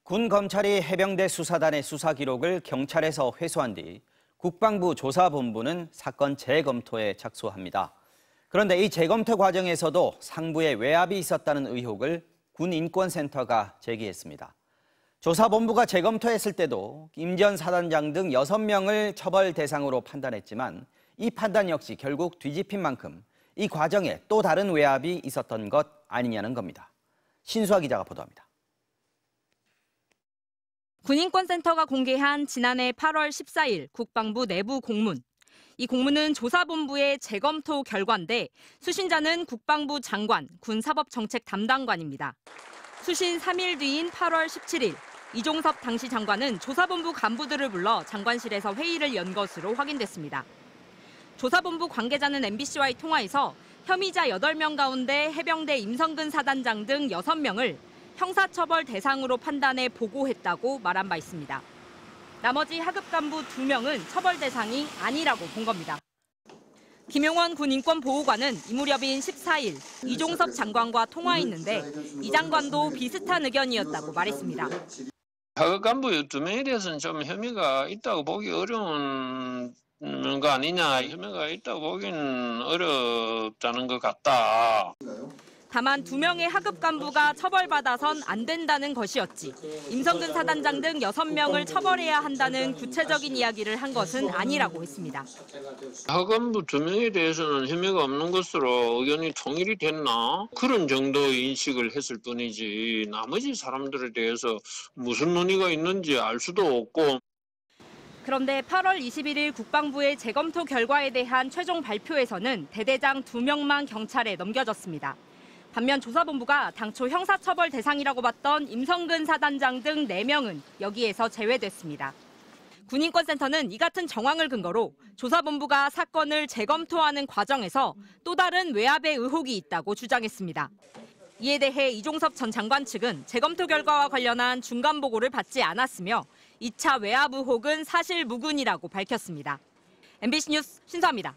군 검찰이 해병대 수사단의 수사 기록을 경찰에서 회수한 뒤 국방부 조사본부는 사건 재검토에 착수합니다. 그런데 이 재검토 과정에서도 상부에 외압이 있었다는 의혹을 군인권센터가 제기했습니다. 조사본부가 재검토했을 때도 임 전 사단장 등 6명을 처벌 대상으로 판단했지만 이 판단 역시 결국 뒤집힌 만큼 이 과정에 또 다른 외압이 있었던 것 아니냐는 겁니다. 신수아 기자가 보도합니다. 군인권센터가 공개한 지난해 8월 14일 국방부 내부 공문. 이 공문은 조사본부의 재검토 결과인데 수신자는 국방부 장관, 군사법정책 담당관입니다. 수신 3일 뒤인 8월 17일, 이종섭 당시 장관은 조사본부 간부들을 불러 장관실에서 회의를 연 것으로 확인됐습니다. 조사본부 관계자는 MBC와의 통화에서 혐의자 8명 가운데 해병대 임성근 사단장 등 6명을 형사처벌 대상으로 판단해 보고했다고 말한 바 있습니다. 나머지 하급 간부 2명은 처벌 대상이 아니라고 본 겁니다. 김용원 군 인권보호관은 이 무렵인 14일 이종섭 장관과 통화했는데 이 장관도 비슷한 의견이었다고 말했습니다. 하급 간부 2명에 대해서는 좀 혐의가 있다고 보기 어려운 거 아니냐, 혐의가 있다고 보기는 어렵다는 것 같다. 다만 2명의 하급 간부가 처벌받아선 안 된다는 것이었지 임성근 사단장 등 6명을 처벌해야 한다는 구체적인 이야기를 한 것은 아니라고 했습니다. 하급 간부 2명에 대해서는 혐의가 없는 것으로 의견이 통일이 됐나? 그런 정도의 인식을 했을 뿐이지 나머지 사람들에 대해서 무슨 논의가 있는지 알 수도 없고. 그런데 8월 21일 국방부의 재검토 결과에 대한 최종 발표에서는 대대장 2명만 경찰에 넘겨졌습니다. 반면 조사본부가 당초 형사처벌 대상이라고 봤던 임성근 사단장 등 4명은 여기에서 제외됐습니다. 군인권센터는 이 같은 정황을 근거로 조사본부가 사건을 재검토하는 과정에서 또 다른 외압의 의혹이 있다고 주장했습니다. 이에 대해 이종섭 전 장관 측은 재검토 결과와 관련한 중간 보고를 받지 않았으며 2차 외압 의혹은 사실 무근이라고 밝혔습니다. MBC 뉴스 신수아입니다.